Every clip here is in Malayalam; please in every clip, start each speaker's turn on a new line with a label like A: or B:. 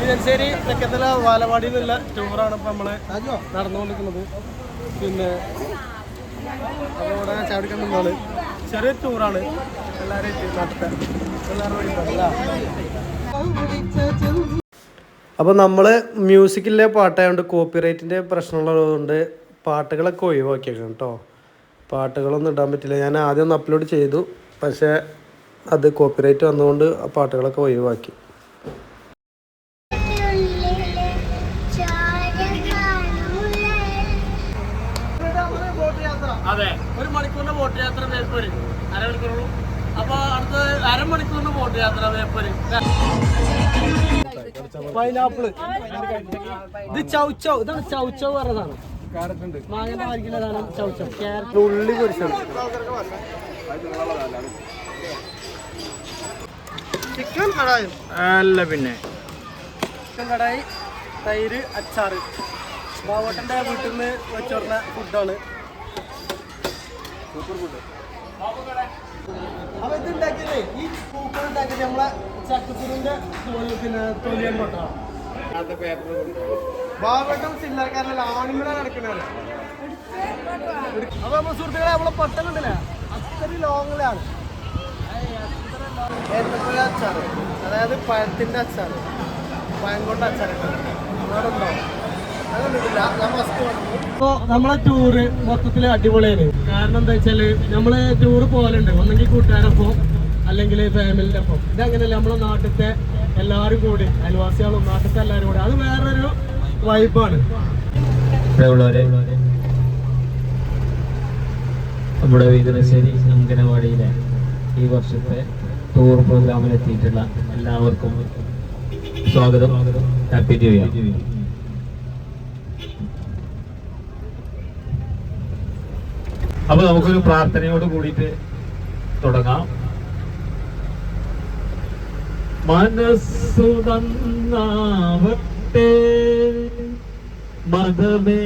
A: ചങ്ങനാശ്ശേരി തെക്കത്തല വാലവാടിയിൽ നിന്നുള്ള ടൂറാണ് ഇപ്പം നമ്മൾ നടന്നുകൊണ്ടിരിക്കുന്നത്. പിന്നെ അതോടെ ചാടിക്കാൻ നിന്നാണ് ചെറിയ ടൂറാണ്. എല്ലാവരും അപ്പോൾ നമ്മൾ മ്യൂസിക്കിലെ പാട്ടായതുകൊണ്ട് കോപ്പിറൈറ്റിൻ്റെ പ്രശ്നമുള്ളതുകൊണ്ട് പാട്ടുകളൊക്കെ ഒഴിവാക്കിയേക്കണം കേട്ടോ. പാട്ടുകളൊന്നും ഇടാൻ പറ്റില്ല. ഞാൻ ആദ്യം ഒന്ന് അപ്ലോഡ് ചെയ്തു, പക്ഷേ അത് കോപ്പിറൈറ്റ് വന്നുകൊണ്ട് ആ പാട്ടുകളൊക്കെ ഒഴിവാക്കി. അതെ, 1 മണിക്കൂറിന്റെ ബോട്ട് യാത്ര വേപ്പൂര്, അരമണിക്കൂറുള്ളൂ. അപ്പൊ അടുത്ത് അരമണിക്കൂറിന്റെ ബോട്ട് യാത്ര വേപ്പൂര്. പൈനാപ്പിള്, ഇത് ചൗച്ചൗ, ഇതാണ് ചൗച്ചൗ പറഞ്ഞതാണ്. മാങ്ങന്റെ വാരിക്കുന്നതാണ് ചൗച്ചൗ. ക്യാരറ്റ്, ഉള്ളി പൊരിച്ചത്, ചിക്കൻ കടായും അല്ല, പിന്നെ ചിക്കൻ കടായി, തൈര്, അച്ചാറ്. ബാവോട്ടൻ്റെ വീട്ടിൽ നിന്ന് വെച്ചോർന്ന ഫുഡാണ്. Super food. അപ്പൊ ഇതുണ്ടാക്കിയത്, ഈ പൂക്കൾ ഉണ്ടാക്കിയത് നമ്മളെ ചക്കക്കുരുവിന്റെ പിന്നെ തൊലിയാണ് കൊട്ടാണ്. ബാവട്ടം ചില്ലറക്കാരല്ല, ആണിമല നടക്കണത്. അപ്പൊ നമ്മൾ സുഹൃത്തുക്കളെ, നമ്മളെ പട്ടണുണ്ടല്ലേ, അത്രയും ലോങ്ങിലാണ്. ഏത്തപ്പഴ അച്ചാറ്, അതായത് പഴത്തിന്റെ അച്ചാറ്, പഴം കൊണ്ട് അച്ചാറുണ്ട്. അവിടെ ഉണ്ടോ? അപ്പോൾ നമ്മളെ ടൂറ് മൊത്തത്തിൽ അടിപൊളിയാണ്. കാരണം എന്താ വെച്ചാൽ നമ്മള് ടൂറ് പോകലുണ്ട്, ഒന്നെങ്കിൽ കൂട്ടുകാരൊപ്പം അല്ലെങ്കിൽ ഫാമിലിൻ്റെ ഒപ്പം. ഇതങ്ങനെയല്ല, നമ്മളെ നാട്ടിലത്തെ എല്ലാവരും കൂടി, അയൽവാസികളും നാട്ടിലത്തെ എല്ലാവരും കൂടി, അത് വേറൊരു വൈബാണ്.
B: നമ്മുടെ വീതനശ്ശേരി അങ്കനവാടിയിലെ ഈ വർഷത്തെ ടൂർ പ്രോഗ്രാമിൽ എത്തിയിട്ടുള്ള എല്ലാവർക്കും സ്വാഗതം. Happy new year. അപ്പൊ നമുക്കൊരു പ്രാർത്ഥനയോട് കൂടിയിട്ട് തുടങ്ങാം. മനസ്സു നന്നാവട്ടെ, മതമേ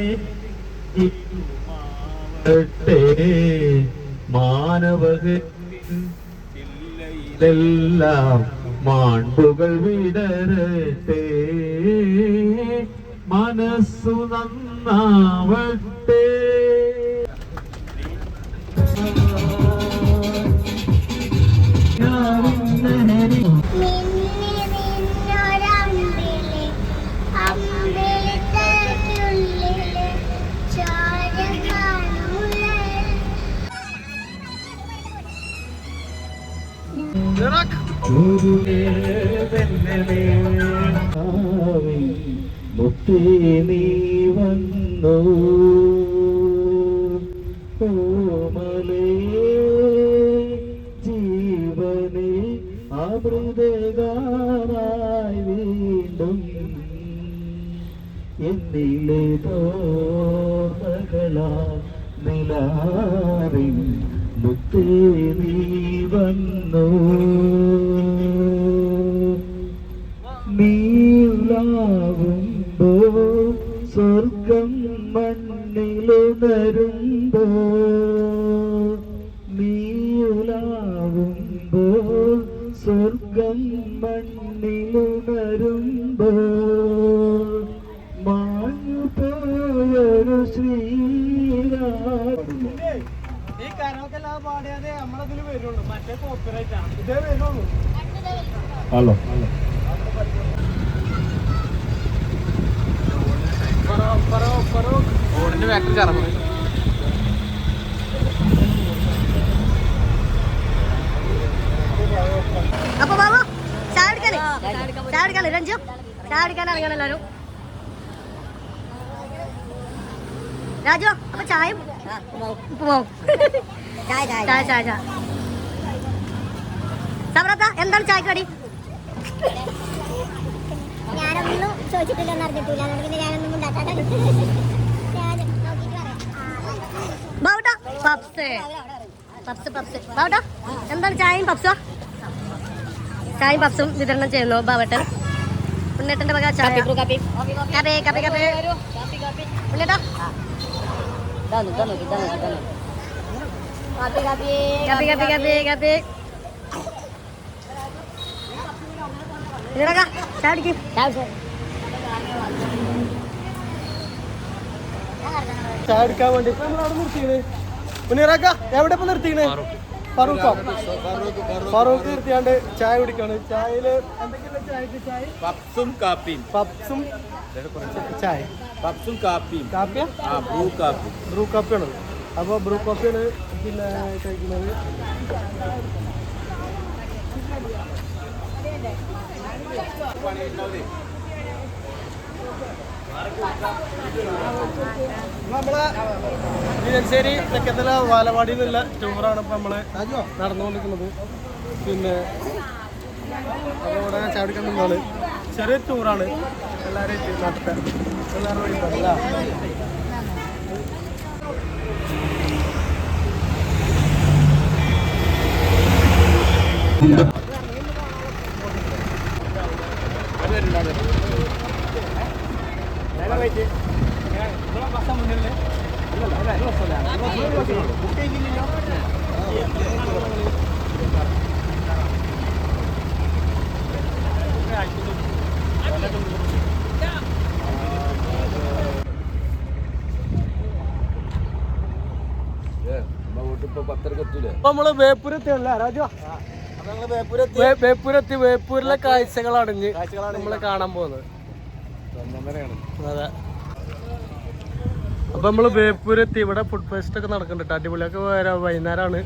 B: ഇമാവട്ടെ, മാനവകെല്ലാം മാണ്ടുകൾ വിടരട്ടെ. മനസ്സു നന്നാവട്ടെ. മുത്തേ നീ വന്നു, കോമലേ ജീവനെ അമൃതഗാനായി വീണ്ടും എന്നിലെ തോർമകളാ നിലാവിൻ മുത്തേ നീ വന്നു. നീലാവുമ്പോ സ്വർഗം മണ്ണിലുണരുമ്പോ, നീലാവുമ്പോ സ്വർഗം മണ്ണിലുണരുമ്പോ, മാഞ്ഞു പോയൊരു ശ്രീരാമ.
A: ഈ കരോക്കെ എല്ലാം പാടിയാതെ നമ്മളതിൽ വരുള്ളൂ, മറ്റേ കോപ്പിറൈറ്റ് ആണ്. ഇതേ വരുള്ളൂ.
B: ഹലോ,
A: ഓടിന്റെ ഫാക്ടറി കറങ്ങും.
C: അപ്പൊ ബാബു ചായ കുടിക്കാനേ രഞ്ജു ചായ കുടിക്കാൻ അറിയണം എല്ലാവരും. രാജു അപ്പൊ ചായയും ഉപ്പുമാവും. ചായ സമറത്ത എന്താണ് ചായക്ക് കടി?
D: ഞാനൊന്നും ചോദിച്ചിട്ടില്ലെന്ന് അറിഞ്ഞിട്ടില്ല, പിന്നെ ഞാനൊന്നും ഉണ്ടാക്കാതെ
C: ബാവട്ടാ പപ്സ് ബാവട്ടാ എന്താണ് ചായയും പപ്സും? ചായയും പപ്സും വിതരണം ചെയ്യുന്നു ബാവട്ടൻ. ഉണ്ണേട്ടന്റെ വക ചായ. ഉണ്ണേട്ടാ ചായ
A: ചായ എടുക്കാൻ വേണ്ടി ഇപ്പൊ നമ്മൾ അവിടെ നിർത്തിയത് മുനീറാക്ക എവിടെ ഇപ്പൊ നിർത്തിക്കണേ ഫറൂഖോ ഫറൂഖ് നിർത്തിയാണ്ട് ചായ കുടിക്കാണ് ചായയില് എന്തൊക്കെയുള്ള ചായക്ക് ചായ പപ്സും ചായ
E: പപ്സും കാപ്പിയും
A: കാപ്പിയാ ബ്രൂ കാപ്പിയാണ് അപ്പോൾ ബ്രൂ കാപ്പിയാണ് പിന്നെ കഴിക്കുന്നത് നമ്മളെ മീനശ്ശേരി തെക്കത്തല വാലവാടിയിൽ നിന്നുള്ള ടൂറാണ് ഇപ്പം നമ്മൾ നടന്നുകൊണ്ടിരിക്കുന്നത് പിന്നെ അവിടെ ചാടിക്കാൻ നിന്നാണ് ചെറിയൊരു ടൂറാണ് എല്ലാവരും നാട്ടിൽ എല്ലാവരും വേണ്ടിയിട്ടല്ല നമ്മള് വേപ്പൂരെത്തിയല്ല രാജു വേപ്പൂരെത്തി വേപ്പൂരിലെ കാഴ്ചകളാണ് ഇനി നമ്മള് കാണാൻ പോകുന്നത് അതെ അപ്പൊ നമ്മള് വേപ്പൂരെത്തി ഇവിടെ ഫുഡ് ഫെസ്റ്റ് ഒക്കെ നടക്കുന്നുണ്ട് അടിപൊളിയൊക്കെ വൈകുന്നേരമാണ്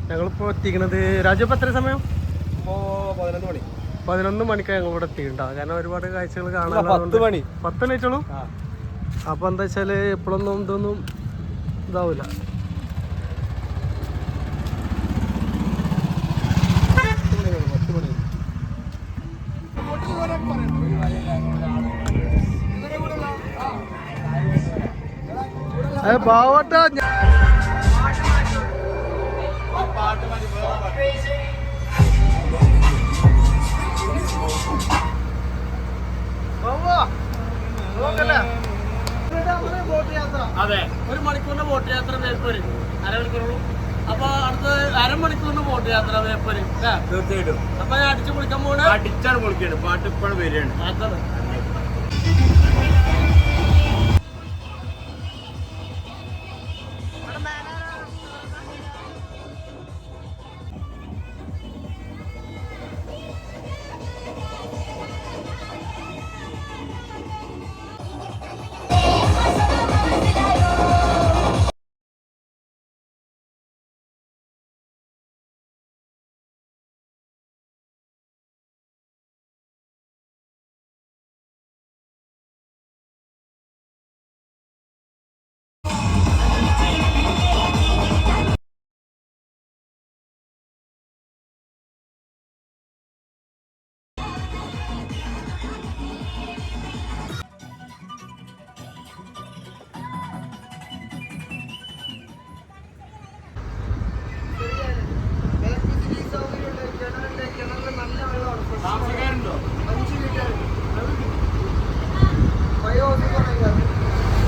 A: ഞങ്ങളിപ്പോ എത്തിക്കണത് രാജു ഇപ്പൊ എത്ര സമയം 11 മണിക്ക് ഞങ്ങൾ ഇവിടെ എത്തിയിട്ടുണ്ടാവും കാരണം ഒരുപാട് കാഴ്ചകൾ കാണാൻ 10 മണിച്ചോളൂ അപ്പൊ എന്താ വെച്ചാല് ഇപ്പോഴൊന്നും ഇതൊന്നും ഇതാവൂല ബാവട്ട അതെ 1 മണിക്കൂറിന്റെ ബോട്ട് യാത്ര വേപ്പൂര് അരമണിക്കൂറുള്ളൂ അപ്പൊ അടുത്ത അരമണിക്കൂറിന് ബോട്ട് യാത്ര വേപ്പൂര്
E: തീർച്ചയായിട്ടും
A: അപ്പൊ ഞാൻ അടിച്ചു പൊളിക്കാൻ പോണ
E: അടിച്ചാണ് പൊളിക്കാണ് പാട്ട് ഇപ്പോഴും വരികയാണ്
A: അതാണ്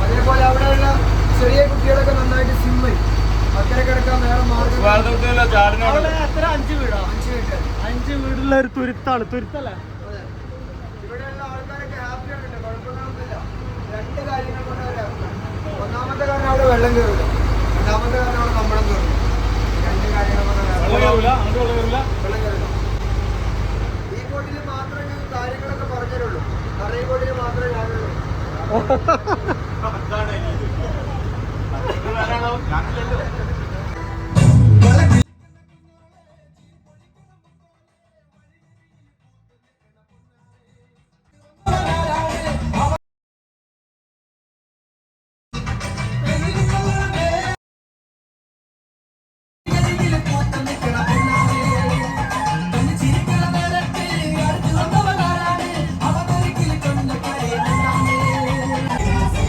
F: അതേപോലെ അവിടെയുള്ള ചെറിയ കുട്ടികളൊക്കെ നന്നായിട്ട് സ്വിമ്മ് അക്കരെ കിടക്കാൻ വേറെ മാർഗം
A: 5 വീടുള്ള ഒരു തുരുത്തല്ലേ
F: ഇവിടെയുള്ള ആൾക്കാരൊക്കെ ഹാപ്പിയാണ് കേട്ടോ കുഴപ്പമൊന്നുമില്ല 2 കാര്യങ്ങൾ കൊണ്ട് അവർ ഹാപ്പിയാണ് ഒന്നാമത്തെ കാരണം അവിടെ വെള്ളം കയറില്ല രണ്ടാമത്തെ കാരണം അവിടെ നമ്മളം കയറും 2 കാര്യങ്ങൾ കൊണ്ട് വെള്ളം കയറില്ല ഈ ബോട്ടിൽ മാത്രമേ ഞാൻ കാര്യങ്ങളൊക്കെ പറഞ്ഞുതരുള്ളൂ കാരണം ഈ ബോട്ടിൽ മാത്രമേ ഞാനുള്ളൂ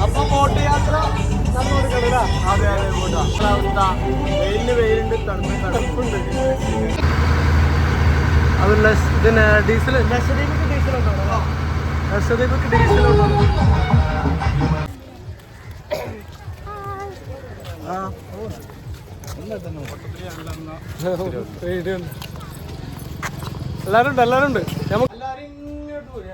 A: അപ്പൊ ബോട്ട് യാത്ര
E: വെയിലുണ്ട് തണുപ്പുണ്ട്
A: അതല്ല ഇതിന് ഡീസൽ ലക്ഷദ്വീപ് ഡീസലുണ്ടോ ലക്ഷദ്വീപ് ഡീസലുണ്ടോ എല്ലാരും ഉണ്ട് നമുക്ക് എല്ലാരും ഇങ്ങോട്ട് പോയി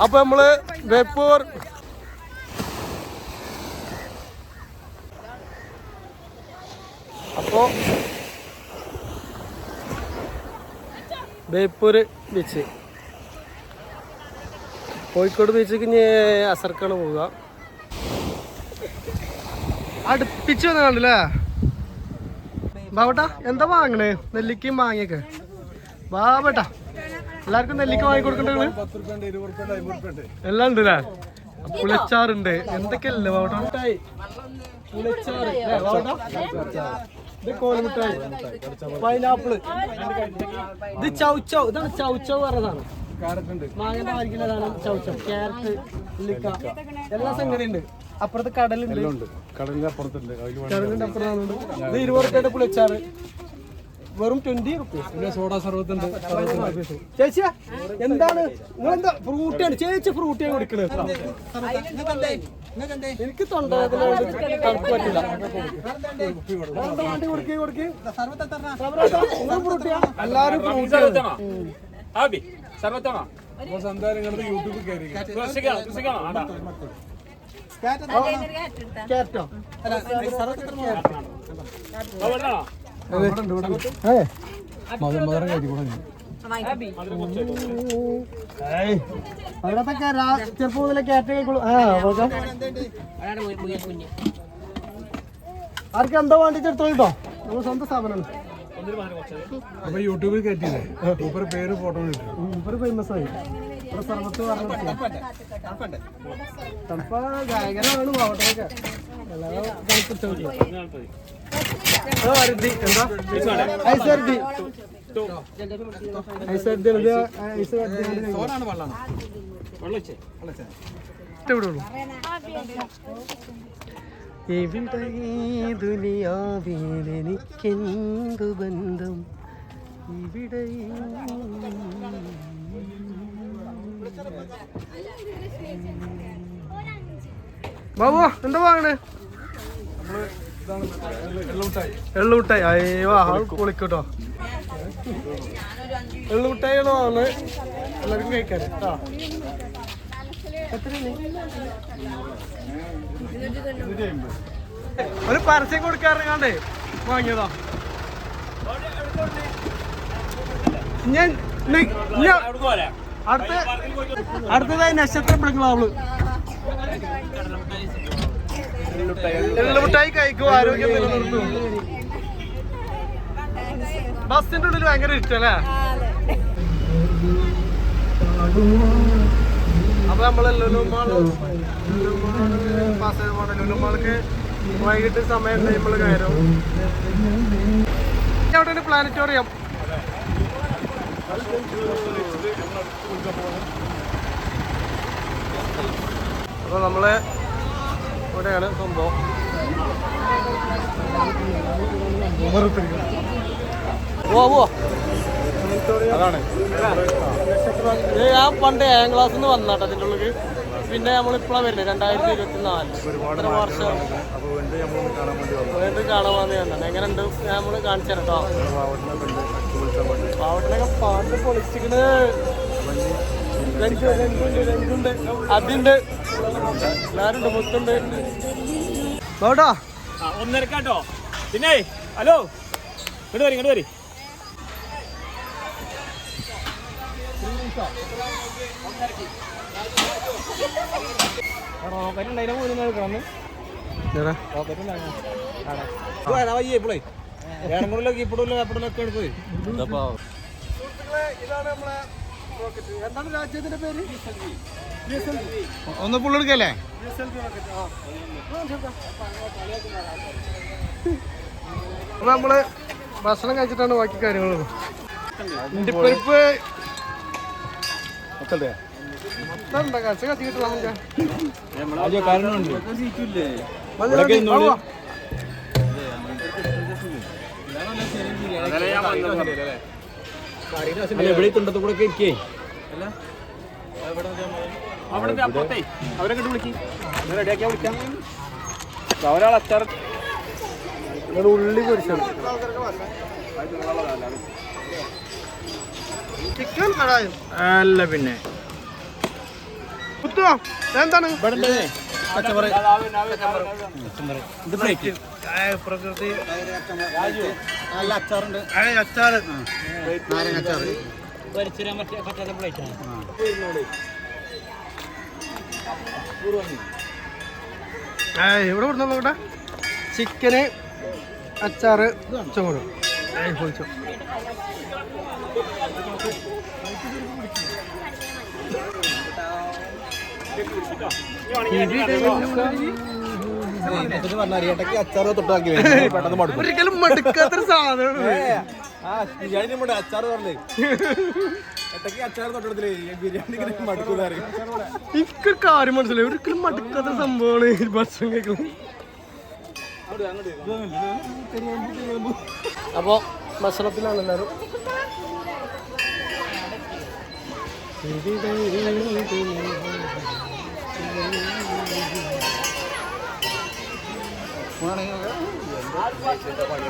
A: അപ്പൊ നമ്മള് ബേപ്പൂർ ബേപ്പൂർ ബീച്ച്, കോഴിക്കോട് ബീച്ചിക്ക് ഇനി അസർക്കാണ് പോവുക. അടുപ്പിച്ച് വന്ന് കണ്ടില്ലേ ബാബട്ടാ? എന്താ വാങ്ങണേ? നെല്ലിക്കയും മാങ്ങയൊക്കെ. ബാബട്ടാ എല്ലാവർക്കും നെല്ലിക്ക വാങ്ങിക്കൊടുക്കണ്ടേ? എല്ലാം ഉണ്ട് അല്ലേ? പുളിച്ചാറുണ്ട്, എന്തൊക്കെയല്ലേ ബാബട്ടാ? പുളിച്ചാറ്, ഇത് കോൽമുട്ടായി, പൈനാപ്പിള്, ഇത് ചൗച്ചൗ. ഇതാണ് ചൗച്ചൗ പറഞ്ഞതാണ്. മാങ്ങന്റെ വാങ്ങിക്കുന്നതാണ് ചൗച്ചൗ. ക്യാരറ്റ്, നെല്ലിക്ക, എല്ലാ സംഗതി ഉണ്ട്. അപ്പുറത്ത് കടലുണ്ട്, കടലിന്റെ അപ്പുറത്തുണ്ട്. ഇത് 20 റുപ്യയുടെ പുളിച്ചാറ് വെറും 20 റുപ്പീസ്. പിന്നെ സോഡാ സർവത്തുണ്ട്. ചേച്ചി എന്താണ് നിങ്ങളെന്താ ഫ്രൂട്ടിയാണ്? ചേച്ചി ഫ്രൂട്ടിയാണ് കുടിക്കണത്. എനിക്ക് തൊണ്ടവേദന തണുപ്പ് പറ്റില്ല. എല്ലാരും അവിടത്തൊക്കെ ചെറുപ്പം മുതലേ ക്യാറ്റ് കഴിക്കുള്ളൂ. ആർക്കും എന്താ വേണ്ടിച്ചെടുത്തോളൂ, നമ്മൾ സ്വന്തം സ്ഥാപനമാണ്.
F: അപ്പൊ യൂട്യൂബിൽ കയറ്റിയില്ലേ മൂപ്പര് പേര് ഫോട്ടോ
A: മൂപ്പര് ഫേമസ് ആയി. സർവത്ത് തണുപ്പ ഗായകനാണ് പാവട്ടൊക്കെ. എവിടെ ദുനിയാവിലെനിക്കെന്തു ബന്ധം, ഇവിടെ ബാബു എന്താ വാങ്ങണേ? എള്ളുമിട്ടായി. അയ്യോ പൊളിക്കട്ടോ. എള്ളുമിട്ടായിയാണോ വാങ്ങുന്നത്? എല്ലാവർക്കും കഴിക്കാൻ കേട്ടോ. ഒരു പരസ്യം കൊടുക്കാറുണ്ട് വാങ്ങിയതാ. ഞാൻ അടുത്തതായി നക്ഷത്ര ബംഗ്ലാവ്. എള്ളുമിട്ടായി കഴിക്കും, ആരോഗ്യം നിലനിർത്തും. ബസിന്റെ ഉള്ളിൽ ഭയങ്കര ഇഷ്ടല്ലേ? അപ്പൊ നമ്മള് ലുലുമാൾക്ക് വൈകിട്ട് സമയം നമ്മള് കയറും. അവിടെ പ്ലാനറ്റോറിയം. അപ്പൊ നമ്മള് ഇവിടെയാണ് സംഭവം. അതാണ് ഞാൻ പണ്ട് 7ാം ക്ലാസ്സിൽ നിന്ന് വന്നാട്ടോ അതിൻ്റെ ഉള്ളിൽ. പിന്നെ നമ്മളിപ്പോഴാണ് വരുന്നത് 2024. വർഷം വീണ്ടും കാണാൻ വന്ന് വന്നിട്ടുണ്ട്. എങ്ങനെയുണ്ട് നമ്മൾ കാണിച്ചു തരാം കേട്ടോ. പാവട്ടിനൊക്കെ പാട്ട് പൊളിച്ചിക്കണ്. രഞ്ജുണ്ട്, അതുണ്ട്, എല്ലാരും ഉണ്ട്, മുത്തുണ്ട്. കേട്ടോ
E: 1:30 പിന്നെ ഹലോ ഇങ്ങോട്ട് വരി.
A: ഇതാണ് നമ്മളെ റോക്കറ്റ്. എന്താണ് രാജ്യത്തിന്റെ പേര്?
F: ഒന്ന് പുള്ളെടുക്കല്ലേ?
A: നമ്മള് ഭക്ഷണം കഴിച്ചിട്ടാണ് ബാക്കി കാര്യങ്ങൾ. ഇണ്ടിപ്പരിപ്പ് കച്ച കത്തിക്കിട്ടില്ല നമുക്ക്.
E: എവിടെ തുണ്ടത്ത് കൂടെ ഇരിക്കേ അവരെ കണ്ടു വിളിക്കും, റെഡിയാക്കിയാ വിളിക്കാം. ഒരാൾ അച്ചാർ
A: ഉള്ളി പൊരിച്ചത് ചിക്കൻ
E: അല്ല പിന്നെ
A: കുത്തുവാ എന്താണ് പ്രകൃതി
F: നല്ല അച്ചാറുണ്ട്.
A: അച്ചാറ്
F: നാരങ്ങ അച്ചാറ്.
A: ഇവിടെ കൊടുത്തു നോക്കട്ടെ. ചിക്കന്, അച്ചാറ്, ചോറ്. പൊളിച്ചോ.
F: അച്ചാറ് തൊട്ടാക്കി
A: ഒരിക്കലും മടുക്കാത്തൊരു സാധനം.
F: അച്ചാറ് പറഞ്ഞേ അച്ചാറ് തൊട്ടത്തില്ലേ ബിരിയാണി മടുക്കുന്ന
A: എനിക്കൊരു കാര്യം മനസ്സിലായി. ഒരിക്കലും മടുക്കാത്ത സംഭവമാണ് ഈ ഭക്ഷണം കേൾക്കുന്നത്. അപ്പോൾ ഭക്ഷണത്തിലാണ് എല്ലാവരും.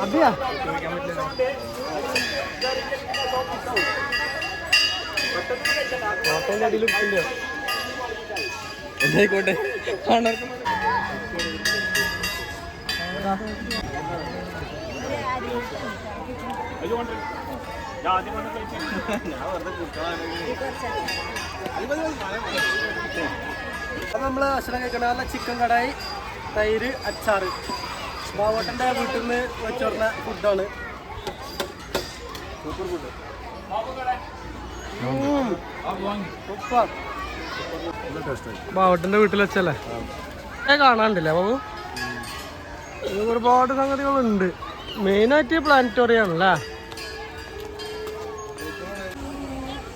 A: അതെയാ കോട്ടൻ്റെ അടിയിൽ ഇരിക്കില്ല.
E: എന്തായിക്കോട്ടെ
A: അപ്പം നമ്മൾ ഭക്ഷണം കഴിക്കണം. നല്ല ചിക്കൻ കടായി, തൈര്, അച്ചാറ്. ബാവോട്ടൻ്റെ വീട്ടിൽ നിന്ന് വെച്ചുകൊടുന്ന ഫുഡാണ്. Super food. ബാവോട്ടൻ്റെ വീട്ടിൽ വെച്ചല്ലേ കാണാണ്ടില്ലേ ബാബു? ഒരുപാട് സംഗതികളുണ്ട്. മെയിനായിട്ട് പ്ലാനറ്റോറിയാണല്ലേ.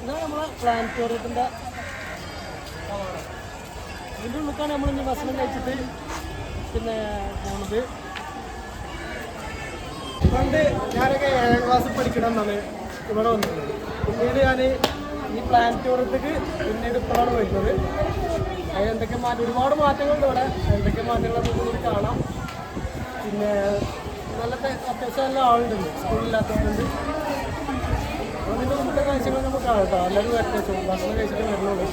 A: ഇതാണ് നമ്മളെ പ്ലാനറ്റോറിയത്തിൻ്റെ. ഇതിൻ്റെ ഉള്ളിലേക്കാണ് നമ്മളിന്ന് ഭക്ഷണം കഴിച്ചിട്ട് പിന്നെ പോകുന്നത്. പണ്ട് ഞാനൊക്കെ 7ാം ക്ലാസ്സിൽ പഠിക്കണം എന്നാണ് ഇവിടെ വന്നിട്ടുള്ളത്. പിന്നീട് ഞാൻ ഈ പ്ലാനറ്റോറിയത്തേക്ക് പിന്നീട് ഇപ്പോഴാണ് വരുന്നത്. എന്തൊക്കെ മാറ്റം, ഒരുപാട് മാറ്റങ്ങളുണ്ട് ഇവിടെ. എന്തൊക്കെ മാറ്റങ്ങളൊക്കെ കൂടി കാണാം. പിന്നെ നല്ല അത്യാവശ്യം നല്ല ആളുണ്ട്, സ്കൂളില്ലാത്തവരുണ്ട്. അതിൻ്റെ മുമ്പത്തെ കാഴ്ചകൾ നമുക്ക് കാണാം കേട്ടോ. എല്ലാവരും വരട്ടെ, ഭക്ഷണം കഴിച്ചിട്ട് വരുന്നുള്ളൂ.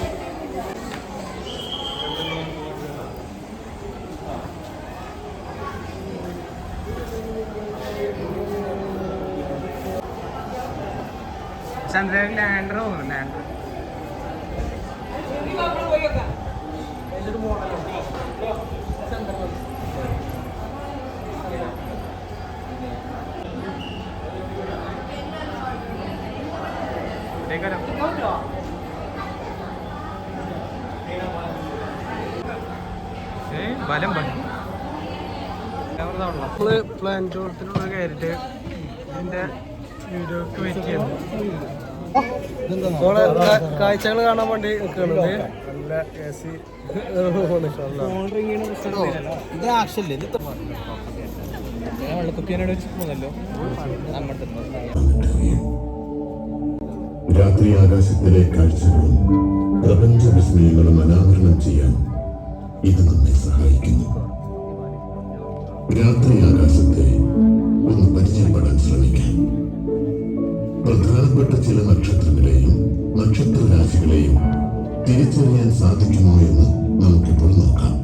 E: ചന്ദ്രൻ ലാൻഡർ തോന്നുന്നു. ലാൻഡർ
A: വലിയൊരു മോഡലാണ്.
E: ബലം
A: നമ്മള് പ്ലാനറ്റോറിയത്തിലുള്ള കയറിയിട്ട് ഇതിന്റെ വീഡിയോക്ക് വെയിറ്റ് ചെയ്യുന്നു. കാഴ്ചകൾ കാണാൻ വേണ്ടി നിൽക്കുന്നത്. നല്ല AC റൂമാണ്.
F: ഇത് ആക്ഷല്ലേ
E: വെള്ളക്കുപ്പിയോട് വെച്ച് പോകുന്നല്ലോ.
G: രാത്രി ആകാശത്തിലെ കാഴ്ചകളും പ്രപഞ്ച വിസ്മയങ്ങളും അനാവരണം ചെയ്യാൻ ഇത് നമ്മെ സഹായിക്കുന്നു. രാത്രി ആകാശത്തെ ഒന്ന് പരിചയപ്പെടാൻ ശ്രമിക്കാം. പ്രധാനപ്പെട്ട ചില നക്ഷത്രങ്ങളെയും നക്ഷത്രരാശികളെയും തിരിച്ചറിയാൻ സാധിക്കുമോ എന്ന് നമുക്കിപ്പോൾ നോക്കാം.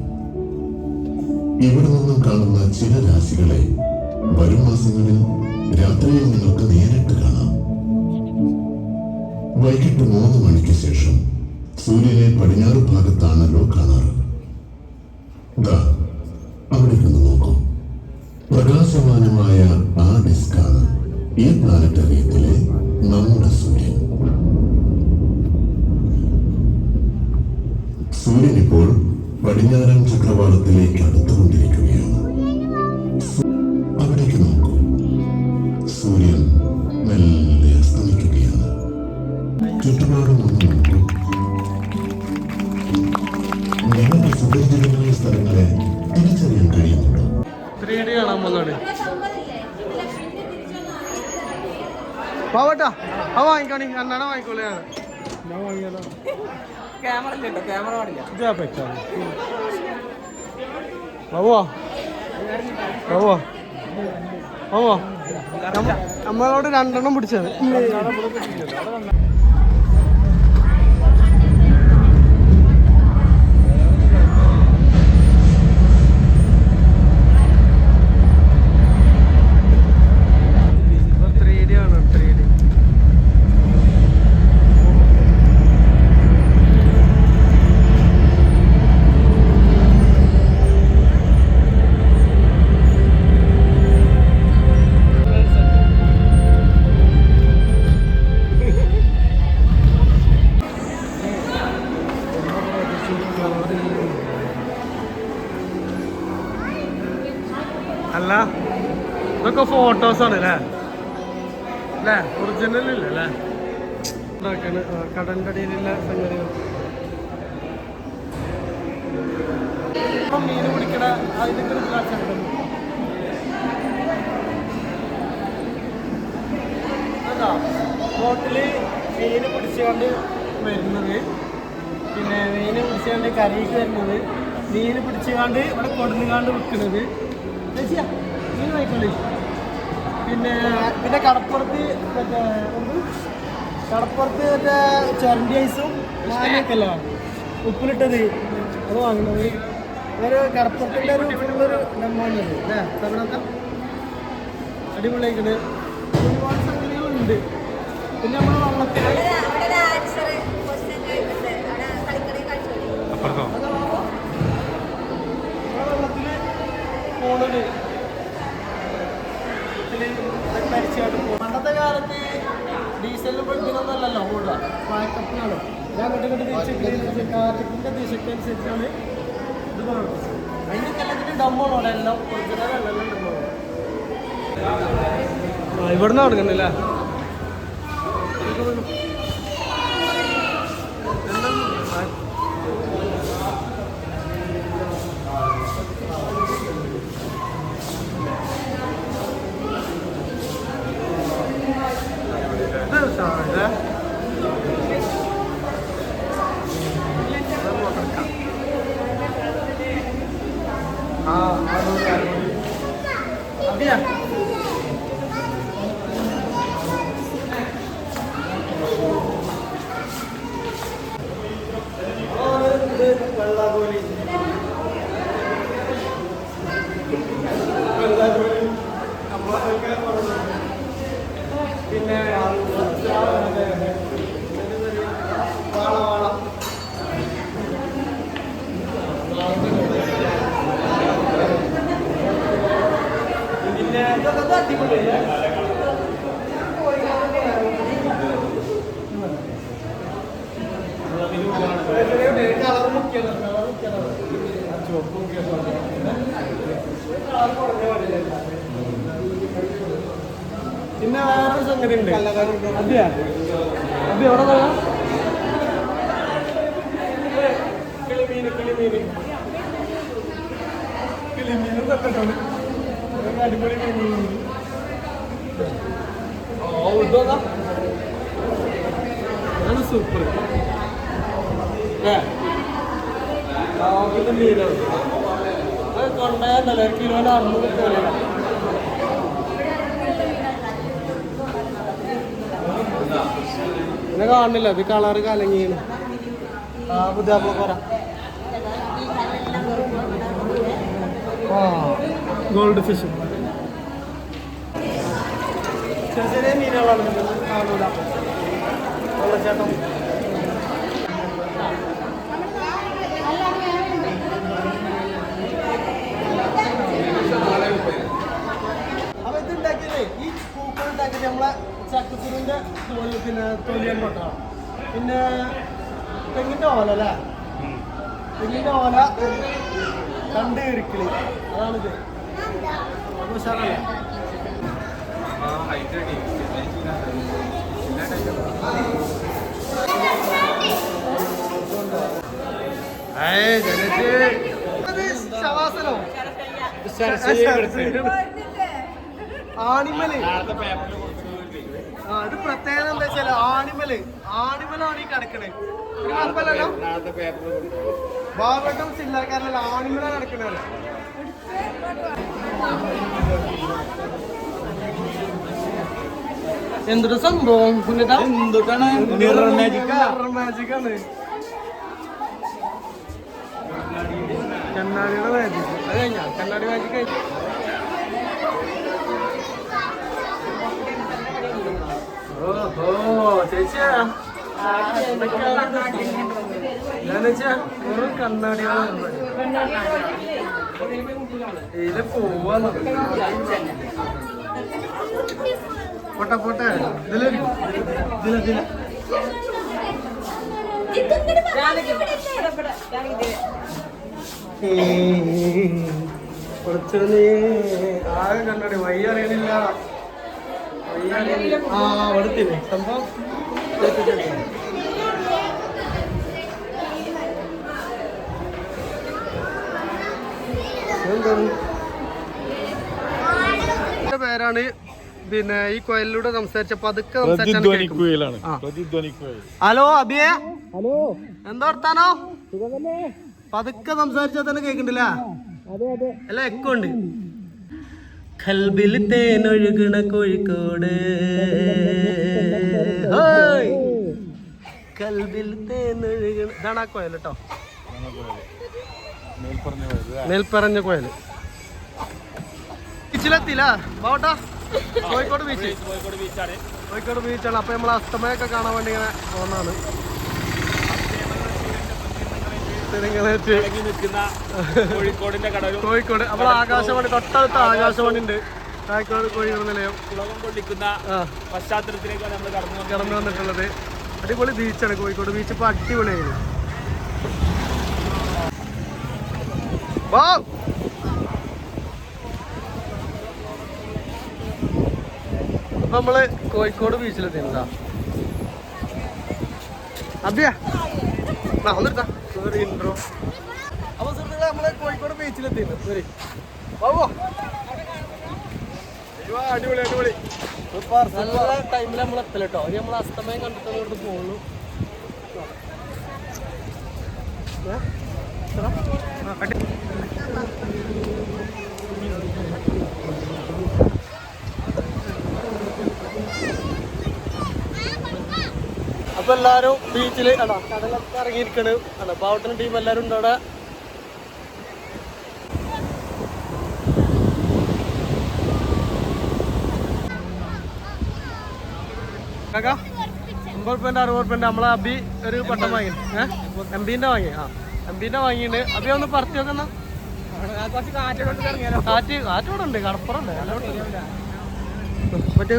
G: ഇവിടെ നിന്നും കാണുന്ന ചില രാശികളെ വരും മാസങ്ങളിൽ രാത്രിയിൽ നിങ്ങൾക്ക് നേരിട്ട് കാണാം. വൈകിട്ട് 3 മണിക്ക് ശേഷം സൂര്യനെ പടിഞ്ഞാറ് ഭാഗത്താണല്ലോ കാണാറ്. അവിടെ നിന്ന് നോക്കൂ. പ്രകാശമാനമായ ആ ഡിസ്കാണ് ഈ പ്ലാനറ്ററിയത്തിലെ നമ്മുടെ സൂര്യൻ. സൂര്യൻ ഇപ്പോൾ പടിഞ്ഞാറൻ ചക്രവാളത്തിലേക്ക് അടുത്തുകൊണ്ടിരിക്കുകയാണ്. അവിടേക്ക് നോക്കൂ. സൂര്യൻ മെല്ലെ അസ്തമിക്കുകയാണ്. ചുറ്റുപാടും ഒന്ന് നോക്കൂ. നിങ്ങളുടെ സുപരിചിതമായ സ്ഥലങ്ങളെ തിരിച്ചറിയാൻ കഴിയുന്നുണ്ടോ?
A: 3D കാണാൻ പോകുന്നതാണ്. പാവട്ടാ ആ വാങ്ങിക്കോണി. എന്നാണ് വാങ്ങിക്കോളൂ. ഞാൻ വാങ്ങിയാലോ?
E: ക്യാമറ ഇല്ല കേട്ടോ, ക്യാമറ പാടില്ല.
A: ഇതാ പറ്റാണ്. ബാബുവാ ബാബുവാ ബാബുവാ നമ്മളോട് 2 എണ്ണം പിടിച്ചത്. അല്ല ഇതൊക്കെ ഫോട്ടോസാണ് അല്ലേ അല്ലേ ഒറിജിനൽ ഇല്ല അല്ലേ കടലിൻ്റെ അടിയിലുള്ള സംഗതികൾ മീൻ പിടിക്കണ അതിൻ്റെ ബോട്ടില് മീൻ പിടിച്ചുകൊണ്ട് വരുന്നത്, പിന്നെ മീൻ പിടിച്ചുകൊണ്ട് കരയ്ക്ക് വരുന്നത്, മീൻ പിടിച്ചുകൊണ്ട് ഇവിടെ കൊടുന്നുകാണ്ട് വിൽക്കുന്നത്. മീൻ വാങ്ങിക്കൊണ്ട് പിന്നെ പിന്നെ കടപ്പുറത്ത് മറ്റേ കടപ്പുറത്ത് മറ്റേ ചരണ്ടി ഐസും മാങ്ങയൊക്കെ അല്ല ഉപ്പിലിട്ടത് അത് വാങ്ങുന്നത്. ഒരു കടപ്പുറത്തിൻ്റെ ഒരു ഫുള്ളൊരു ഡമ്മാണത് അല്ലേ തമിഴൊക്കെ അടിപൊളിയായിട്ടുണ്ട്. ഒരുപാട് സംഗതികളുണ്ട്. പിന്നെ നമ്മുടെ വള്ളത്തിൽ വെള്ളത്തിൽ പോണത് പണ്ടത്തെ കാലത്ത് ഡീസലിന് പഠിക്കണമെന്നല്ലല്ലോ ഓടുക, പാക്കപ്പിനാണ്. ഞാൻ അങ്ങോട്ട് തിരിച്ചിട്ട് കാറ്റത്തിൻ്റെ ദിശക്കനുസരിച്ചാണ് ഇത് പറയുന്നത്. അതിനൊക്കെ എല്ലാത്തിൻ്റെ ഡമ്മാണ് അവിടെ എല്ലാം ഒറിജിനലെല്ലാം ഡമ്മാണ്. ഇവിടുന്ന് കൊടുക്കുന്നില്ല അതെയാ വെള്ളാഗോലി പിന്നെ വാള പിന്നെ ഇതൊക്കെ അടിപൊളിയല്ലേ. കളർ മുക്കിയത് ചുവപ്പ് പിന്നെ വേറൊരു സംഗതി ഉണ്ട്. അതെയാ അത് എവിടെ പോയാ കിളിമീനും തട്ടിട്ടുണ്ട്. അടിപൊളി മീൻ. ഇതോതാ അതാണ് സൂപ്പർ മീനാണ്. അത് കൊണ്ടായല്ലോ കിലോന് 600 പോലെ. പിന്നെ കാണുന്നില്ല, ഇത് കളറ് കലങ്ങിയാണ്. ബുദ്ധാപ്പുള പറ ഗോൾഡ് ഫിഷ് ചെറിയ ചെറിയ മീനുകളാണ് കാണൂല. വെള്ളച്ചാട്ടം അപ്പൊ ഇതുണ്ടാക്കിയത് ഈ പൂക്കൾ ഉണ്ടാക്കിയത് നമ്മളെ ചക്കക്കുരുവിന്റെ പിന്നെ തൊലിയാണ് കൊട്ടാണ്. പിന്നെ തെങ്ങിന്റെ ഓല അല്ലേ, തെങ്ങിന്റെ ഓല കണ്ട് കിരിക്കിളി അതാണിത്. അപ്പൊ ഉഷാറല്ലേ. ശവാസനോ ആണിമല്. ഇത് പ്രത്യേകത എന്താ വെച്ചാല് ആണിമലാണ് ഈ കിടക്കണേ. കുഴപ്പമില്ലല്ലോ, ബാബട്ടം ചില്ലറക്കാരല്ല, ആണിമലാണ് കിടക്കണല്ലേ. എന്തൊരു സംഭവം എന്തൊക്കെയാണ് മാജിക്കാണ്. കണ്ണാടിയുടെ മാജിക് അത് കഴിഞ്ഞാ കണ്ണാടി മാജിക് കഴിഞ്ഞു. ഓഹോ ചേച്ചിയാ വെറും കണ്ണാടികളാണ്. ഇതില് പോവാന്ന് പോട്ടെ ഇതില് കുറച്ചൊന്ന് ആകെ കണ്ടോടെ വഴി അറിയണില്ല. ആ അവിടത്തിന് സംഭവം പേരാണ്. പിന്നെ ഈ കൊയലിലൂടെ സംസാരിച്ചപ്പോ അതൊക്കെ ഹലോ അബിയെ, ഹലോ എന്താ വർത്താനോ? പതുക്കെ സംസാരിച്ചാൽ തന്നെ കേൾക്കണ്ടില്ല. അല്ല എക്കുണ്ട്. കൽബിൽ തേനൊഴുകണ കോഴിക്കോട്, കൽബിൽ തേനൊഴുകണ ഇതാണ് ആ കോയൽ കേട്ടോ. മേൽപ്പറഞ്ഞ കോയൽ. ബീച്ചിലെത്തില്ല ബാവട്ടാ. കോഴിക്കോട് ബീച്ച്, കോഴിക്കോട് ബീച്ചാണ്. അപ്പൊ നമ്മൾ അസ്തമയൊക്കെ കാണാൻ വേണ്ടി ഇങ്ങനെ പോകുന്നതാണ്. കോഴിക്കോട് അപ്പോൾ ആകാശവാണി തൊട്ടടുത്ത ആകാശവാണി ഉണ്ട്. കോഴിക്കോട് കോഴിക്കോട് നിലയം
E: പശ്ചാത്തലത്തിലേക്കാണ് നമ്മൾ
A: കടന്നു വന്നിട്ടുള്ളത്. അടിപൊളി ബീച്ചാണ് കോഴിക്കോട് ബീച്ച്. ഇപ്പൊ അടിപൊളിയായിരുന്നു. അപ്പൊ നമ്മള് കോഴിക്കോട് ബീച്ചിലെത്തിണ്ടാ. അബ്യ വന്നിട്ടാ ഇൻട്രോ. അപ്പൊ സുഹൃത്തുക്കളെ നമ്മള് കോഴിക്കോട് ബീച്ചിലെത്തിണ്ട്. ശരി അടിപൊളി അടിപൊളി. നല്ല ടൈമിൽ നമ്മൾ എത്തല കേട്ടോ. ഇനി നമ്മൾ അസ്തമയം കണ്ടിട്ട് ഇവിടുന്ന് പോകുള്ളൂ. അപ്പൊ എല്ലാരും ബീച്ചില് കടലൊക്കെ ഇറങ്ങിയിരിക്കണ്. ബാവട്ടിന് ടീം എല്ലാരും ഉണ്ട് അവിടെ. കാക്കാ 50 60 നമ്മളെ അബി ഒരു പട്ടം വാങ്ങി. എംബിന്റെ വാങ്ങി. എംബിന്റെ വാങ്ങിണ്ട്. അബി ഒന്ന് പറത്തി നോക്കുന്ന. കാറ്റ് കാറ്റോടെ ഉണ്ട്. കടപ്പുറണ്ട് പറ്റോ.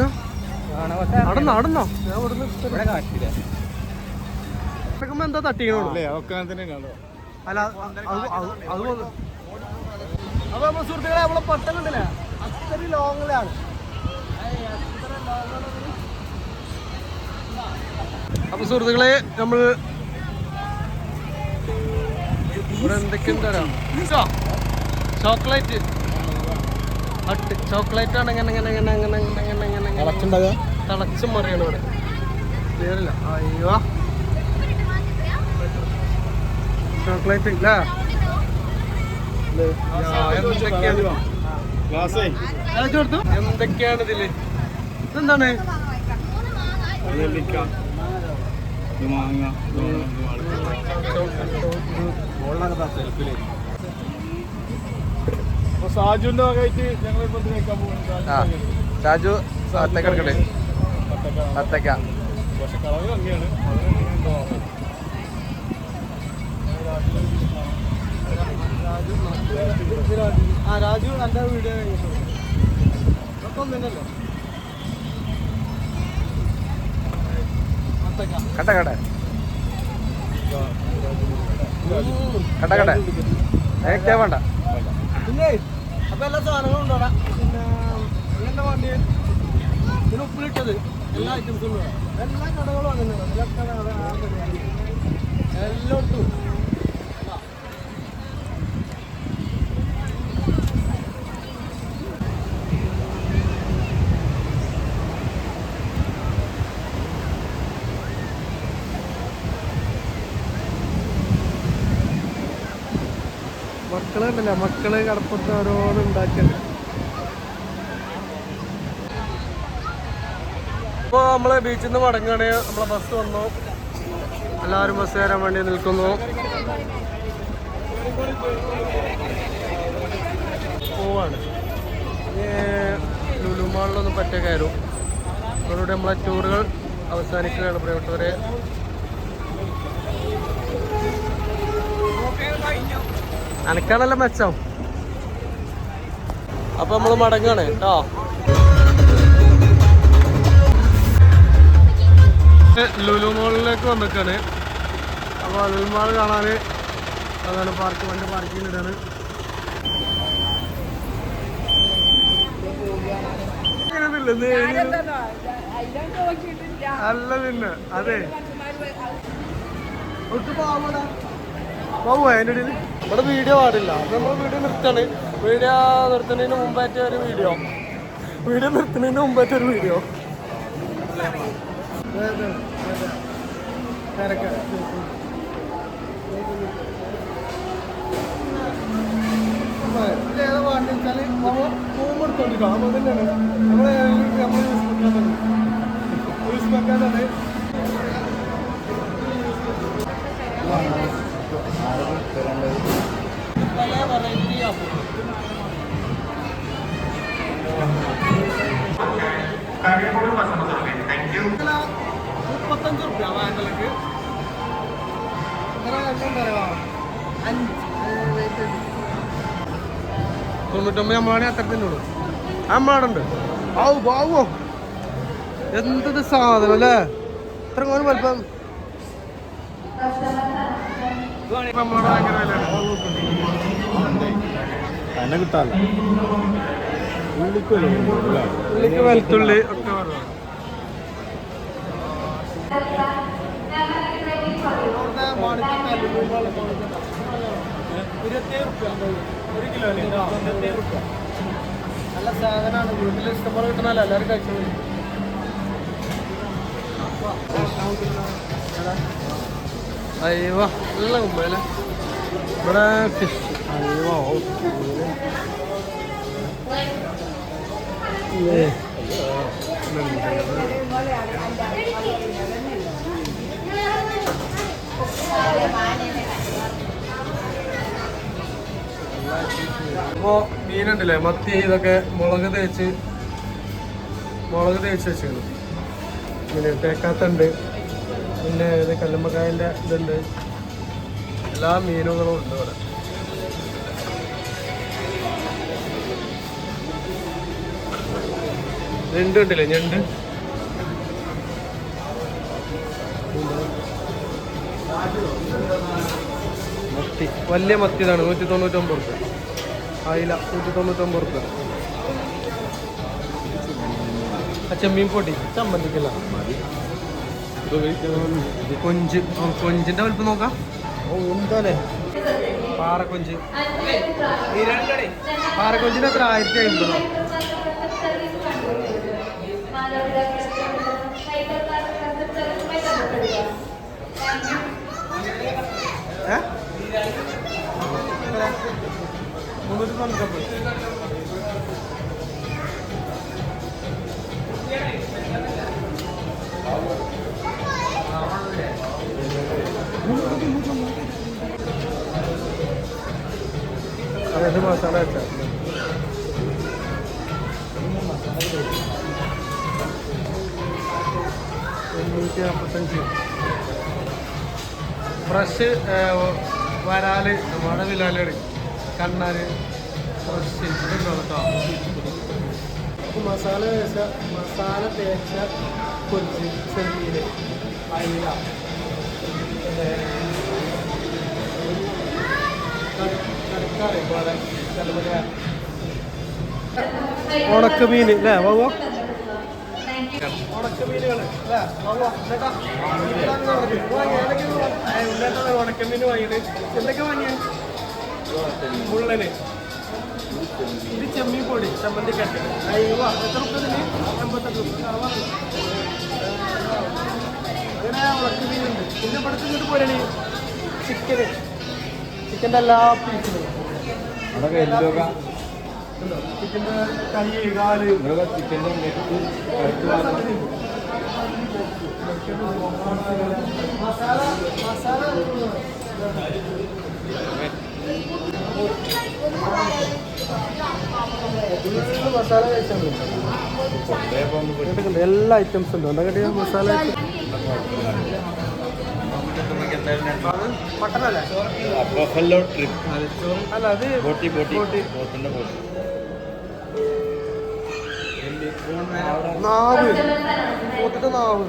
A: നടന്നോ ഞാൻ ഇവിടുന്ന് എന്താ തട്ടിക്കണോ. അല്ല അത് അപ്പൊ നമ്മൾ സുഹൃത്തുക്കളെ നമ്മളെ പട്ടം കണ്ടില്ലേ, അത്രയും ലോങ്ങിലാണ്. അപ്പൊ സുഹൃത്തുക്കളെ നമ്മൾ ഇവിടെ എന്തൊക്കെയുണ്ടോ ചോക്ലേറ്റ് ഹട്ട്. ചോക്ലേറ്റ് ആണ് ഇങ്ങനെ ഇങ്ങനെ ഇങ്ങനെ ഇങ്ങനെ ഇങ്ങനെ ഇങ്ങനെ ഇങ്ങനെ തിളച്ചും മറിയാണ് ഇവിടെ. ക്ലിയറില്ല. അയ്യോ ചോക്ലേറ്റ് ഇല്ല. എന്തൊക്കെയാണ് ഇതില്? ഇതെന്താണ്?
B: സാജുവിന്റെ വകയായിട്ട് ഞങ്ങൾ കഴിക്കാൻ പോകുന്നത്.
A: സാജു അത്തക്ക എടുക്കട്ടെ. അത്തക്ക
B: പക്ഷെ കളർ ഭംഗിയാണ്.
A: രാജു എൻ്റെ വീഡിയോ ഒന്നല്ലോ. കട്ട കട കട്ട കട നേരത്തെ വേണ്ട. പിന്നെ അപ്പൊ എല്ലാ സാധനങ്ങളും ഉണ്ടോടാ. പിന്നെ അങ്ങനെ വണ്ടി പിന്നെ ഉപ്പിലിട്ടത് എല്ലാ ഐറ്റംസും എല്ലാ കടകളും അങ്ങനെ എല്ലായിടത്തും. മക്കളുണ്ടല്ല, മക്കള് കടപ്പുറത്ത് ഓരോന്ന് ഉണ്ടാക്കിയത്. ഇപ്പൊ നമ്മള് ബീച്ചിൽ നിന്ന് മടങ്ങുകയാണ്. നമ്മളെ ബസ് വന്നു. എല്ലാവരും ബസ് കയറാൻ വേണ്ടി നിൽക്കുന്നു. പോവാണ്. ലുലു മാളിലൊന്നും പറ്റ കയറും. അതോടുകൂടി നമ്മളെ ടൂറുകൾ അവസാനിക്കുകയാണ് പ്രിയപ്പെട്ടവരെ. അനക്കാണല്ലോ മെച്ചം. അപ്പൊ നമ്മള് മടങ്ങാണ് കേട്ടോ. ലുലു മോളിലേക്ക് വന്നിക്കാണ്. അപ്പോൾ അലുൽമാൾ കാണാൻ അതാണ് വണ്ടി പാർക്കിങ്ങിലിടാണ്. അല്ല പിന്നെ അതെ ബാബു അതിൻ്റെ ഇടയിൽ ഇവിടെ വീഡിയോ പാടില്ല. അപ്പൊ നമ്മൾ വീഡിയോ നിർത്തണ്. വീഡിയോ നിർത്തുന്നതിന് മുമ്പായിട്ട് ഒരു വീഡിയോ നിർത്തുന്നതിന് മുമ്പായിട്ട് ഒരു വീഡിയോ ഏതാ പാട്ട് വെച്ചാൽ എടുത്തോണ്ടിരിക്കണം. അപ്പോൾ തന്നെയാണ് നമ്മൾ യൂസ് വെക്കാനാണ്. പല വെറൈറ്റി ആപ്പ് 35 റുപ്യ വാങ്ങലേക്ക്. എത്ര എന്താ പറയുക 99 നമ്മളാണെങ്കിൽ അത്ര തന്നെ ഉള്ളൂ. നമ്മളാടുണ്ട് ആവു ബാവോ എന്തത് സാധനം അല്ലേ. ഇത്ര കോലും വലിപ്പം
B: തന്നെ കിട്ടാല്ല.
A: ഉള്ളിക്ക് വെളുത്തുള്ളി ഒക്കെ പറഞ്ഞു. ഒരു കിലോന് 27 റുപ്യ. നല്ല സാധനമാണ്. വീട്ടിൽ ഇഷ്ടംപോലെ കിട്ടണല്ലോ. എല്ലാവരും കഴിച്ചു. അയ്യോ നല്ല മുമ്പല്ലേ ഇവിടെ ഫിഷ്. അയ്യോ അപ്പോൾ മീനുണ്ടല്ലേ മത്തി ഇതൊക്കെ മുളക് തേച്ച് വെച്ചാണ്. പിന്നെ തേക്കാത്തുണ്ട്. പിന്നെ ഇത് കല്ലുമ്മക്കായൻ്റെ ഇതുണ്ട്. എല്ലാ മീനുകളും ഉണ്ട് ഇവിടെ. ഞണ്ട് ഉണ്ടല്ലേ ഞണ്ട്. മത്തി വലിയ മത്തി ഇതാണ് 199 റുപ്യ. അയില 199 റുപ്യ. ചെമ്മീൻ പൊടി ചമ്മന്തിക്കല്ല. കൊഞ്ചിന്റെ വലുപ്പം നോക്കാം. എന്താല്ലേ പാറക്കൊഞ്ച്. പാറക്കൊഞ്ചിന് എത്ര 1050. അതായത് മസാല വെച്ചാൽ 845. ഫ്രഷ് വരാല് നമ്മുടെ വിലാലാണ്. കണ്ണാല് ഫ്രഷ് കേട്ടോ. മസാല തേച്ച കൊഞ്ച് ചെമ്മീൻ അയില ഉണക്കമീൻ അല്ലേ വാവോ. ഉണക്കമീനുകൾ അല്ലേ വാവോ. ഉണക്കമീൻ വാങ്ങിയത് എന്തൊക്കെ വാങ്ങിയത്? മുള്ളന്. ഇത് ചെമ്മീൻ പൊടി ചമ്മന്തിക്കട്ട്. അയ്യോ എത്ര റുപ്യ? 88 റുപ്യ. അങ്ങനെ ഉണക്കമീനുണ്ട്. പിന്നെ ഇവിടുത്തെ ഇങ്ങോട്ട് പോരണേ ചിക്കൻ്റെ എല്ലാ പീസിലും. ചിക്കൻ്റെ കൈ കാല് ചിക്കൻ്റെ നെറ്റ് മസാല മസാല കഴിച്ചാൽ എല്ലാ ഐറ്റംസും ഉണ്ട്. ഉണ്ടാക്കി മസാല മട്ടനല്ലേ? അല്ല അത് നാവ് പോത്തിന്റെ നാവ്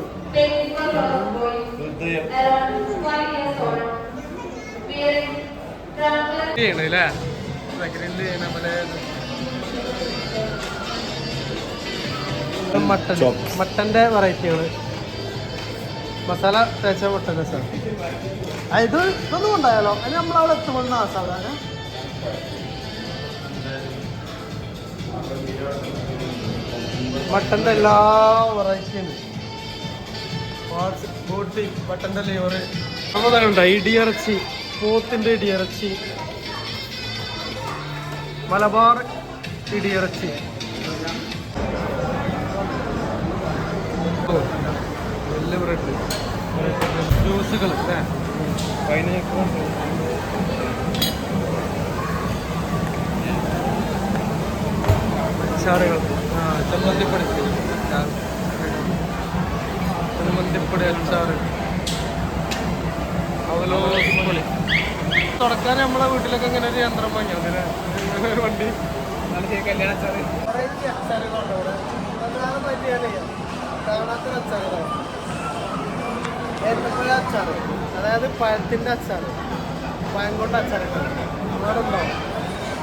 A: ചെയ്യണല്ലേ നമ്മളെ മട്ടൻ മട്ടൻ്റെ വെറൈറ്റികള് മസാല തേച്ച മട്ടൻ സാർ ഇതൊന്നും ഉണ്ടായാലോ അതിന് നമ്മളവിടെ എത്തുമ്പോൾ സാധാരണ മട്ടൻ്റെ എല്ലാ വെറൈറ്റിയും ബോട്ടി മട്ടൻ്റെ ലിവറ് നമ്മളതുണ്ട് ഇടിയിറച്ചി പോത്തിൻ്റെ ഇടിയിറച്ചി മലബാർ ഇടിയിറച്ചി വലിയ ബ്രെഡ് ജ്യൂസുകൾ അച്ചാറുകൾ ചമ്മന്തിപ്പൊടി ചമ്മന്തിപ്പൊടി അച്ചാറ് അവലോകപ്പൊടി തുടക്കാൻ നമ്മളെ വീട്ടിലൊക്കെ ഇങ്ങനെ ഒരു യന്ത്രം വാങ്ങി അങ്ങനെ ഒരു വണ്ടി
E: കല്യാണ അച്ചാറ്
A: കാണാത്തൊരു അച്ചാറുകളാണ് ഏത്തപ്പഴ അച്ചാറ് അതായത് പഴത്തിൻ്റെ അച്ചാറ് പഴം കൊണ്ട് അച്ചാറിട്ട് അവിടെ ഉണ്ടോ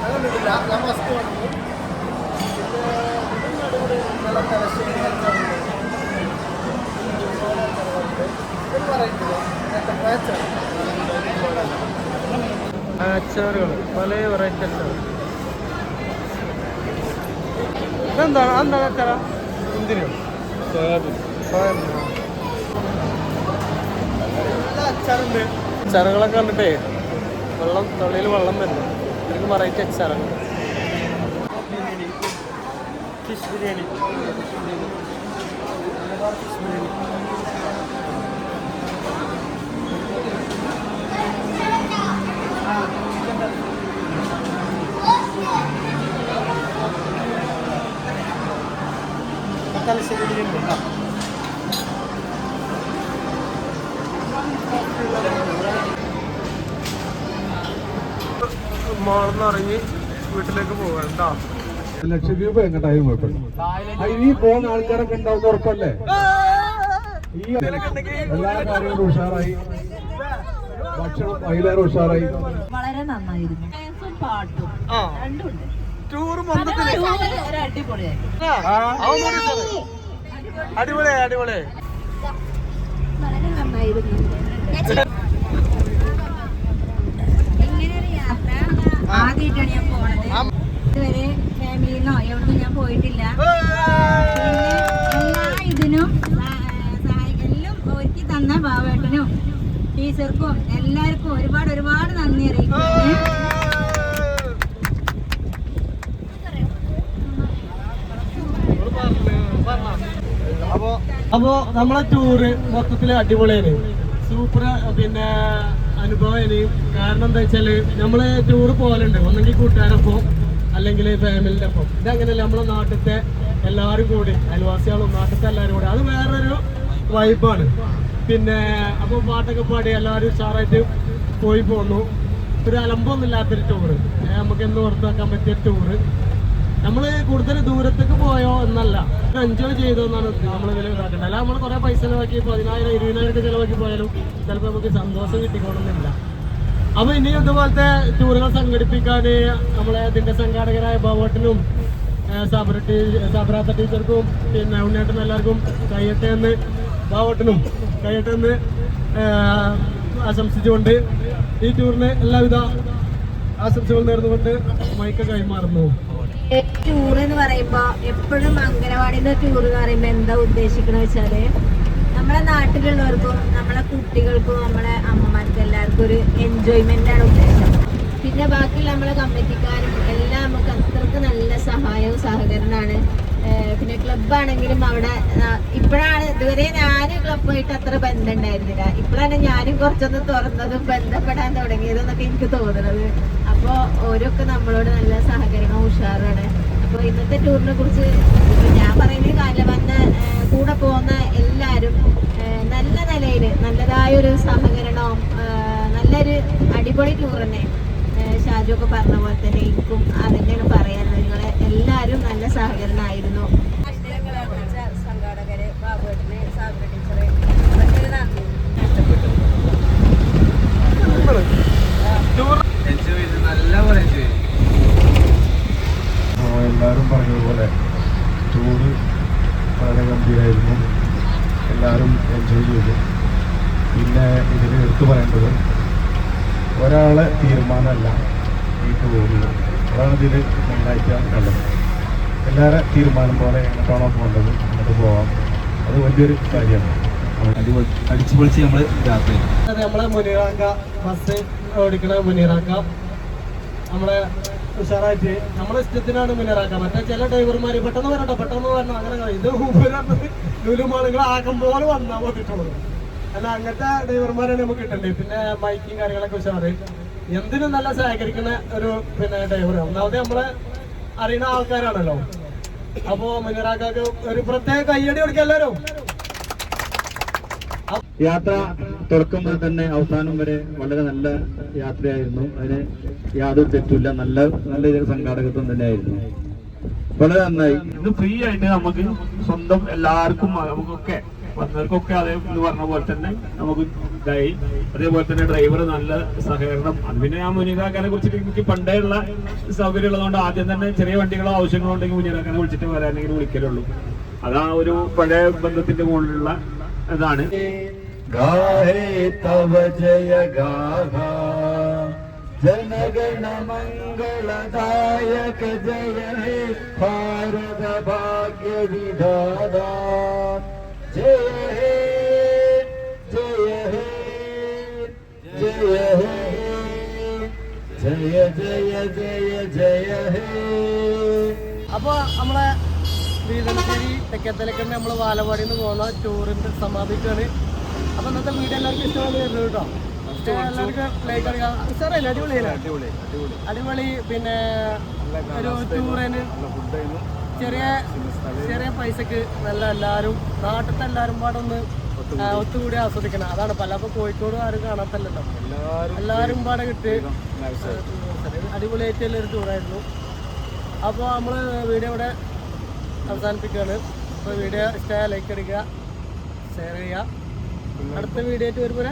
A: അത് കണ്ടിട്ടില്ല ഞാൻ ഫസ്റ്റ് വന്നു പിന്നെ ഇതിൻ്റെ അടിപൊളി നല്ല തലശ്ശേരി അച്ചാറുണ്ട് ഇത് പറയുന്നില്ല ഏത്തപ്പഴ അച്ചാറ് അച്ചാറുകൾ പല വെറൈറ്റി അച്ചാറ് ഇതെന്താണ് അതെന്താണ് അച്ചാറാ എന്തിനോ അച്ചാറുണ്ട് അച്ചാറുകളൊക്കെ കണ്ടിട്ടേ വെള്ളം തൊള്ളിയിൽ വെള്ളം വരുന്നു എനിക്ക് വെറൈറ്റി അച്ചാറാണ് ഫിഷ് ബിരിയാണി തലശ്ശേരി ബിരിയാണി ഉണ്ടോ മാളിന്ന് ഇറങ്ങി വീട്ടിലേക്ക് പോകാം കേട്ടോ
B: ലക്ഷദ്വീപ് എങ്ങോട്ടായാലും കുഴപ്പമില്ല ഈ പോകുന്ന ആൾക്കാരൊക്കെ ഉണ്ടാവുന്ന ഉറപ്പല്ലേ ഈ എല്ലാ കാര്യങ്ങളും ഉഷാറായി ഭക്ഷണം അതിലേറെ ഉഷാറായി
C: വളരെ നന്നായിരുന്നു പാട്ടും രണ്ടുണ്ട്
A: ടൂർ മൊത്തത്തില്
C: അടിപൊളിയായി
A: അടിപൊളിയായി അടിപൊളിയായി
C: വളരെ നന്നായിരുന്നു എങ്ങനെയൊരു യാത്ര ആദ്യമായിട്ടാണ് ഞാൻ പോണത് ഇതുവരെ ഫാമിലിന്നോ എവിടുന്നും ഞാൻ പോയിട്ടില്ല എല്ലാ ഇതിനും എല്ലാം ഒരുക്കി തന്ന ബാബേട്ടനും ടീച്ചർക്കും എല്ലാവർക്കും ഒരുപാട് നന്ദി അറിയിക്കുന്നു
A: അപ്പോ നമ്മളെ ടൂറ് മൊത്തത്തില് അടിപൊളിയായിരുന്നു സൂപ്പർ പിന്നെ അനുഭവം. കാരണം എന്താ വെച്ചാല് നമ്മള് ടൂറ് പോകലുണ്ട് ഒന്നെങ്കിൽ കൂട്ടുകാരൊപ്പം അല്ലെങ്കിൽ ഫാമിലിന്റെ ഒപ്പം. ഇതങ്ങനെയല്ല നമ്മളെ നാട്ടിലത്തെ എല്ലാവരും കൂടി അയൽവാസികളും നാട്ടിലത്തെ എല്ലാവരും കൂടി അത് വേറൊരു വൈബാണ്. പിന്നെ അപ്പോൾ പാട്ടൊക്കെ പാടി എല്ലാവരും ഉഷാറായിട്ട് പോയി പോന്നു. ഒരു അലമ്പൊന്നും ഇല്ലാത്തൊരു ടൂറ്, നമുക്ക് എന്ന് ഓർത്ത് വെക്കാൻ പറ്റിയ ടൂറ്. നമ്മൾ കൂടുതൽ ദൂരത്തേക്ക് പോയോ എന്നല്ല, എൻജോയ് ചെയ്തോ എന്നാണ് നമ്മൾ ഇതിൽ ഇതാക്കേണ്ടത്. അല്ല നമ്മൾ കുറേ പൈസ ചിലവാക്കി 10,000 20,000 ചിലവാക്കി പോയാലും ചിലപ്പോൾ നമുക്ക് സന്തോഷം കിട്ടിക്കോണമെന്നില്ല. അപ്പോൾ ഇനിയും ഇതുപോലത്തെ ടൂറുകൾ സംഘടിപ്പിക്കാൻ നമ്മളെ ഇതിൻ്റെ സംഘാടകരായ ബാബോട്ടിനും സാബ്രാത്ത ടീച്ചർക്കും പിന്നെ ഉണ്ണേട്ടനും എല്ലാവർക്കും കയ്യട്ടെ എന്ന് ബാബോട്ടിനും കയ്യട്ടെ എന്ന് ആശംസിച്ചുകൊണ്ട് ഈ ടൂറിന് എല്ലാവിധ ആശംസകൾ നേർന്നുകൊണ്ട് മൈക്ക് കൈമാറുന്നു.
C: ടൂർ എന്ന് പറയുമ്പോ എപ്പോഴും അംഗനവാടിന്റെ ടൂർ എന്ന് പറയുമ്പോ എന്താ ഉദ്ദേശിക്കണെന്ന് വെച്ചാല് നമ്മളെ നാട്ടിലുള്ളവർക്കും നമ്മളെ കുട്ടികൾക്കും നമ്മളെ അമ്മമാർക്കും എല്ലാവർക്കും ഒരു എൻജോയ്മെന്റ് ആണ് ഉദ്ദേശം. പിന്നെ ബാക്കിയുള്ള നമ്മളെ കമ്മിറ്റിക്കാരും എല്ലാം നമുക്ക് അത്രക്ക് നല്ല സഹായവും സഹകരണമാണ്. പിന്നെ ക്ലബ്ബാണെങ്കിലും അവിടെ ഇപ്പോഴാണ്, ഇതുവരെ ഞാൻ ക്ലബ്ബായിട്ട് അത്ര ബന്ധം ഉണ്ടായിരുന്നില്ല. ഇപ്പോഴാണ് ഞാനും കുറച്ചൊന്ന് തുറന്നതും ബന്ധപ്പെടാൻ തുടങ്ങിയതെന്നൊക്കെ എനിക്ക് തോന്നുന്നത്. അപ്പോൾ ഓരോക്കെ നമ്മളോട് നല്ല സഹകരണവും ഉഷാറാണ്. അപ്പോൾ ഇന്നത്തെ ടൂറിനെ കുറിച്ച് ഞാൻ പറയുന്നത് കാര്യം വന്ന കൂടെ പോകുന്ന എല്ലാവരും നല്ല നിലയിൽ നല്ലതായൊരു സഹകരണവും നല്ലൊരു അടിപൊളി ടൂർ തന്നെ. ഷാജു ഒക്കെ പറഞ്ഞ പോലെ തന്നെ എനിക്കും അതന്നെയാണ് പറയാനുള്ളത്. നിങ്ങളെ എല്ലാവരും നല്ല സഹകരണമായിരുന്നു. സംഘാടകര് ബാബുവേട്ടന്, സാബിറ ടീച്ചറ്
E: എൻജോയ് ചെയ്ത് നല്ല
B: ടൂറ് വളരെ ഗംഭീരമായിരുന്നു. എല്ലാവരും എൻജോയ് ചെയ്തു. പിന്നെ ഇതിൽ എടുത്തു പറയേണ്ടത് ഒരാളെ തീരുമാനമല്ല ഈ ടൂറിൽ, അതാണ് ഇതിൽ മെയിനായിട്ട് നല്ലത്. എല്ലാവരും തീരുമാനം പോലെ എങ്ങോട്ടാണോ പോകേണ്ടത് അങ്ങോട്ട് പോവാം. അത് വലിയൊരു കാര്യമാണ്. അടിച്ചു പൊളിച്ച് നമ്മൾ യാത്ര ചെയ്യും.
A: നമ്മളെ മുനീറാക്ക ബസ് ഓടിക്കണ മുനീറാക്ക നമ്മളെ ഉഷാറായിട്ട് നമ്മളെ ഇഷ്ടത്തിനാണ് മുനീറാക്ക. മറ്റേ ചില ഡ്രൈവർമാർ പെട്ടെന്ന് വരണം അങ്ങനെ ഇത് ലുലുമാളുകൾ ആക്കം പോലെ വന്നാൽ മതിട്ടുള്ളത്. അല്ല, അങ്ങനത്തെ ഡ്രൈവർമാരാണ് നമുക്ക് കിട്ടേണ്ടത്. പിന്നെ ബൈക്കും കാര്യങ്ങളൊക്കെ ഉഷാറ്, എന്തിനും നല്ല സഹകരിക്കുന്ന ഒരു ഡ്രൈവർ. ഒന്നാമത് നമ്മളെ അറിയുന്ന ആൾക്കാരാണല്ലോ. അപ്പോ മുനീറാക്കാക്ക് ഒരു പ്രത്യേക കയ്യടി കൊടുക്കുക എല്ലാവരും.
B: യാത്ര തുടക്കം മുതൽ തന്നെ അവസാനം വരെ വളരെ നല്ല യാത്രയായിരുന്നു. അതിന് യാതൊരു തെറ്റില്ല. നല്ല സംഘാടകത്വം തന്നെയായിരുന്നു. വളരെ നന്നായി. ഇത് ഫ്രീ ആയിട്ട് നമുക്ക് സ്വന്തം എല്ലാവർക്കും നമുക്കൊക്കെ വന്നവർക്കൊക്കെ അതേ എന്ന് പറഞ്ഞ പോലെ തന്നെ നമുക്ക് ഇതായി. അതേപോലെ തന്നെ ഡ്രൈവർ നല്ല സഹകരണം. അത് പിന്നെ ആ മുനീറാക്കാനെ കുറിച്ചിട്ട് എനിക്ക് പണ്ടേ ഉള്ള സൗകര്യം ഉള്ളതുകൊണ്ട് ആദ്യം തന്നെ ചെറിയ വണ്ടികളോ ആവശ്യങ്ങളോ ഉണ്ടെങ്കിൽ മുനീറാക്കാനെ വിളിച്ചിട്ട് വരാനെങ്കിലും വിളിക്കലുള്ളൂ. അതാ ഒരു പഴയ ബന്ധത്തിന്റെ മുകളിലുള്ള ഇതാണ്.
F: ഗാഹേ തവ ജയ ഗാഹാ जनगण मंगलदायक जय हे भारत भाग्य विधाता जय हे जय हे जय हे जय जय जय जय हे.
A: അപ്പോൾ നമ്മളെ വീരശ്ശേരി തെക്കത്തലക്കന്നെ നമ്മൾ വാലവാടിയിൽ നിന്ന് പോകുന്ന ടൂറിൻ്റെ സമാപിക്കുകയാണ്. അപ്പോൾ ഇന്നത്തെ വീഡിയോ എല്ലാവർക്കും ഇഷ്ടമായി വരുന്നു കേട്ടോ. എല്ലാവർക്കും ലൈക്ക് അടിക്കാം. സാറല്ലേ അടിപൊളി. പിന്നെ ഒരു ടൂറിന് ചെറിയ പൈസക്ക് നല്ല എല്ലാവരും നാട്ടിലത്തെ എല്ലാവരും പാടൊന്ന് ഒത്തുകൂടി ആസ്വദിക്കണം. അതാണ് പലപ്പോൾ കോഴിക്കോട് ആരും കാണാത്തല്ലോ. എല്ലാവരും പാടെ കിട്ടി അടിപൊളിയായിട്ടുള്ളൊരു ടൂറായിരുന്നു. അപ്പോൾ നമ്മൾ വീഡിയോ ഇവിടെ അവസാനിപ്പിക്കുകയാണ്. അപ്പോൾ വീഡിയോ ഇഷ്ടമായ ലൈക്ക് അടിക്കുക, ഷെയർ ചെയ്യുക. അടുത്ത വീഡിയോ ആയിട്ട് വരുമ്പോൾ